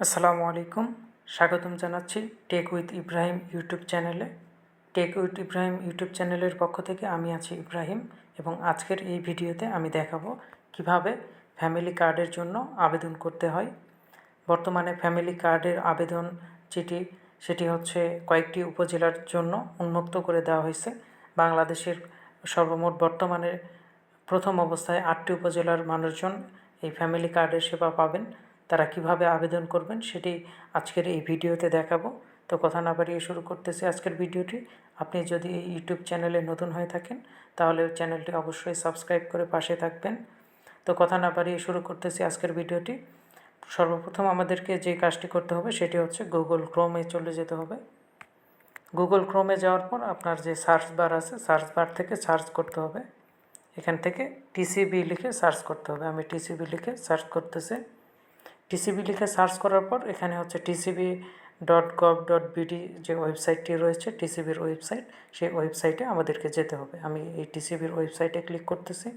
আসসালামু আলাইকুম। স্বাগতম জানাচ্ছি টেক উইথ ইব্রাহিম ইউটিউব চ্যানেলে। টেক উইথ ইব্রাহিম ইউটিউব চ্যানেলের পক্ষ থেকে আমি আছি ইব্রাহিম, এবং আজকের এই ভিডিওতে আমি দেখাবো কিভাবে ফ্যামিলি কার্ডের জন্য আবেদন করতে হয়। বর্তমানে ফ্যামিলি কার্ডের আবেদন সেটি হচ্ছে কয়েকটি উপজেলার জন্য উন্মুক্ত করে দেওয়া হয়েছে। বাংলাদেশের সর্বমোট বর্তমানে প্রথম অবস্থায় 8টি উপজেলার মানুষজন এই ফ্যামিলি কার্ডের সেবা পাবেন। তারা কিভাবে আবেদন করবেন সেটি আজকের এই ভিডিওতে দেখাবো। তো কথা না বাড়িয়ে শুরু করতেছি আজকের ভিডিওটি। আপনি যদি এই ইউটিউব চ্যানেলে নতুন হয়ে থাকেন তাহলে চ্যানেলটি অবশ্যই সাবস্ক্রাইব করে পাশে থাকবেন। তো কথা না বাড়িয়ে শুরু করতেছি আজকের ভিডিওটি। সর্বপ্রথম আমাদেরকে যে কাজটি করতে হবে সেটি হচ্ছে গুগল ক্রোমে চলে যেতে হবে। গুগল ক্রোমে যাওয়ার পর আপনার যে সার্চ বার আছে, সার্চ বার থেকে সার্চ করতে হবে। এখান থেকে টিসিবি লিখে সার্চ করতে হবে। আমি টিসিবি লিখে সার্চ করতেছি। টিসিবি লিখে সার্চ করার পর এখানে হচ্ছে tcb.gov.bd যে ওয়েবসাইটটি রয়েছে, টিসিবির ওয়েবসাইট, সেই ওয়েবসাইটে আমাদেরকে যেতে হবে। আমি এই টিসিবির ওয়েবসাইটে ক্লিক করতেছি।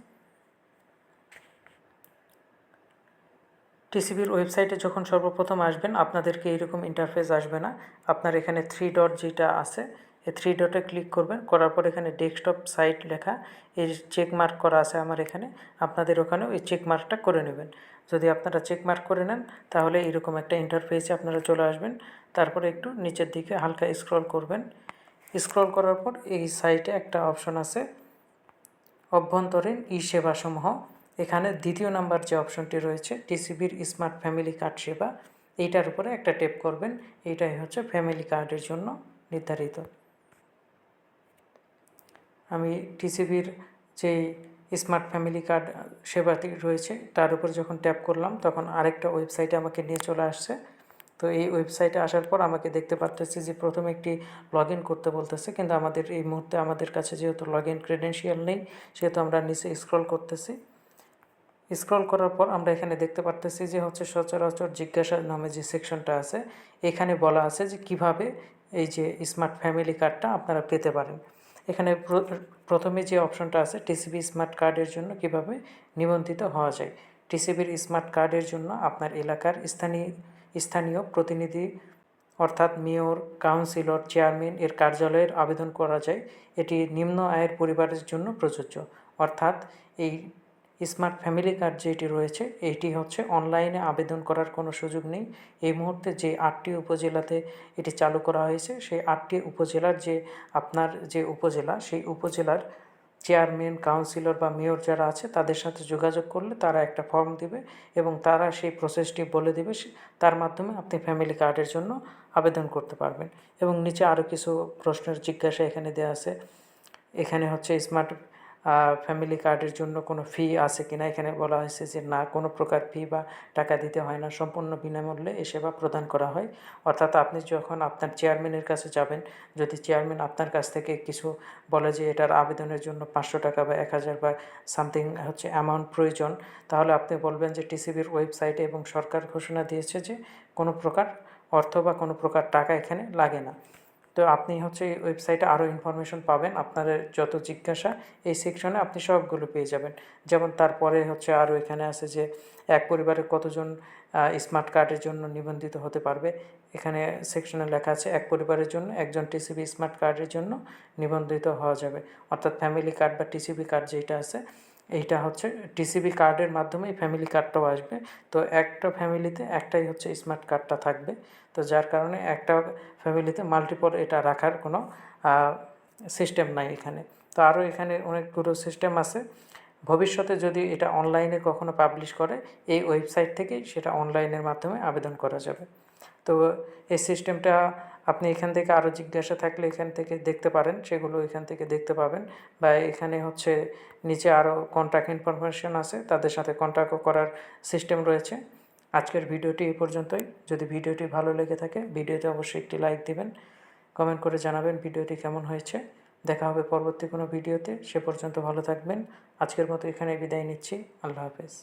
টিসিবির ওয়েবসাইটে যখন সর্বপ্রথম আসবেন আপনাদেরকে এইরকম ইন্টারফেস আসবে না। আপনার এখানে 3 ডট যেটা আছে, এই 3 ডটে ক্লিক করবেন। করার পর এখানে ডেস্কটপ সাইট লেখা, এই চেক মার্ক করা আছে আমার এখানে, আপনাদের ওখানেও এই চেক মার্কটা করে নেবেন। যদি আপনারা চেক মার্ক করে নেন তাহলে এরকম একটা ইন্টারফেসে আপনারা চলে আসবেন। তারপরে একটু নিচের দিকে হালকা স্ক্রল করবেন। স্ক্রল করার পর এই সাইটে একটা অপশন আছে অভ্যন্তরীণ ই সেবাসমূহ। এখানে দ্বিতীয় নাম্বার যে অপশনটি রয়েছে টিসিবির স্মার্ট ফ্যামিলি কার্ড সেবা, এইটার উপরে একটা ট্যাপ করবেন। এইটাই হচ্ছে ফ্যামিলি কার্ডের জন্য নির্ধারিত। আমি টিসিবির যেই স্মার্ট ফ্যামিলি কার্ড সেবাটি রয়েছে তার উপর যখন ট্যাপ করলাম তখন আরেকটা ওয়েবসাইটে আমাকে নিয়ে চলে আসছে। তো এই ওয়েবসাইটে আসার পর আমাকে দেখতে পারতেছি যে প্রথমে একটি লগ ইন করতে বলতেছে, কিন্তু আমাদের এই মুহূর্তে আমাদের কাছে যেহেতু লগ ইন ক্রেডেনশিয়াল নেই সেহেতু আমরা নিচে স্ক্রল করতেছি। স্ক্রল করার পর আমরা এখানে দেখতে পারতেছি যে হচ্ছে সচরাচর জিজ্ঞাসা নামে যে সেকশনটা আছে, এখানে বলা আছে যে কিভাবে এই যে স্মার্ট ফ্যামিলি কার্ডটা আপনারা পেতে পারেন। এখানে প্রথমে যে অপশনটা আছে টিসিবি স্মার্ট কার্ডের জন্য কিভাবে নিবন্ধিত হওয়া যায়। টিসিবির স্মার্ট কার্ডের জন্য আপনার এলাকার স্থানীয় প্রতিনিধি অর্থাৎ মেয়র, কাউন্সিলর, চেয়ারম্যান এর কার্যালয়ের আবেদন করা যায়। এটি নিম্ন আয়ের পরিবারের জন্য প্রযোজ্য। অর্থাৎ এই স্মার্ট ফ্যামিলি কার্ড যেটি রয়েছে এইটি হচ্ছে অনলাইনে আবেদন করার কোনো সুযোগ নেই। এই মুহূর্তে যে 8টি উপজেলাতে এটি চালু করা হয়েছে সেই 8টি উপজেলার যে আপনার যে উপজেলা, সেই উপজেলার চেয়ারম্যান, কাউন্সিলর বা মেয়র যারা আছে তাদের সাথে যোগাযোগ করলে তারা একটা ফর্ম দিবে এবং তারা সেই প্রসেসটি বলে দেবে। তার মাধ্যমে আপনি ফ্যামিলি কার্ডের জন্য আবেদন করতে পারবেন। এবং নিচে আরও কিছু প্রশ্নের জিজ্ঞাসা এখানে দেওয়া আছে। এখানে হচ্ছে স্মার্ট ফ্যামিলি কার্ডের জন্য কোনো ফি আছে কিনা, এখানে বলা হয়েছে যে না, কোনো প্রকার ফি বা টাকা দিতে হয় না, সম্পূর্ণ বিনামূল্যে এই সেবা প্রদান করা হয়। অর্থাৎ আপনি যখন আপনার চেয়ারম্যানের কাছে যাবেন, যদি চেয়ারম্যান আপনার কাছ থেকে কিছু বলে যে এটার আবেদনের জন্য 500 টাকা বা 1000 বা সামথিং হচ্ছে অ্যামাউন্ট প্রয়োজন, তাহলে আপনি বলবেন যে টিসিবির ওয়েবসাইটে এবং সরকার ঘোষণা দিয়েছে যে কোনো প্রকার অর্থ বা কোনো প্রকার টাকা এখানে লাগে না। তো আপনি হচ্ছে এই ওয়েবসাইটে আরও ইনফরমেশন পাবেন। আপনাদের যত জিজ্ঞাসা এই সেকশনে আপনি সবগুলো পেয়ে যাবেন। যেমন তারপরে হচ্ছে আরও এখানে আছে যে এক পরিবারে কতজন স্মার্ট কার্ডের জন্য নিবন্ধিত হতে পারবে। এখানে সেকশনে লেখা আছে এক পরিবারের জন্য একজন টিসিবি স্মার্ট কার্ডের জন্য নিবন্ধিত হওয়া যাবে। অর্থাৎ ফ্যামিলি কার্ড বা টিসিবি কার্ড যেটা আছে এইটা হচ্ছে টিসিবি কার্ডের মাধ্যমেই ফ্যামিলি কার্ডটাও আসবে। তো একটা ফ্যামিলিতে একটাই হচ্ছে স্মার্ট কার্ডটা থাকবে। তো যার কারণে একটা ফ্যামিলিতে মাল্টিপল এটা রাখার কোনো সিস্টেম নাই এখানে। তো আরও এখানে অনেকগুলো সিস্টেম আছে। ভবিষ্যতে যদি এটা অনলাইনে কখনো পাবলিশ করে এই ওয়েবসাইট থেকেই সেটা অনলাইনের মাধ্যমে আবেদন করা যাবে। তো এই সিস্টেমটা আপনি এখান থেকে আরও জিজ্ঞাসা থাকলে এখান থেকে দেখতে পারেন, সেগুলো এখান থেকে দেখতে পাবেন। বা এখানে হচ্ছে নিচে আরও কন্ট্যাক্ট ইনফরমেশন আছে, তাদের সাথে কন্ট্যাক্টও করার সিস্টেম রয়েছে। আজকের ভিডিওটি এই পর্যন্তই। যদি ভিডিওটি ভালো লেগে থাকে ভিডিওতে অবশ্যই একটি লাইক দিবেন, কমেন্ট করে জানাবেন ভিডিওটি কেমন হয়েছে। দেখা হবে পরবর্তী কোনো ভিডিওতে। সে পর্যন্ত ভালো থাকবেন। আজকের মতো এখানে বিদায় নিচ্ছি। আল্লাহ হাফেজ।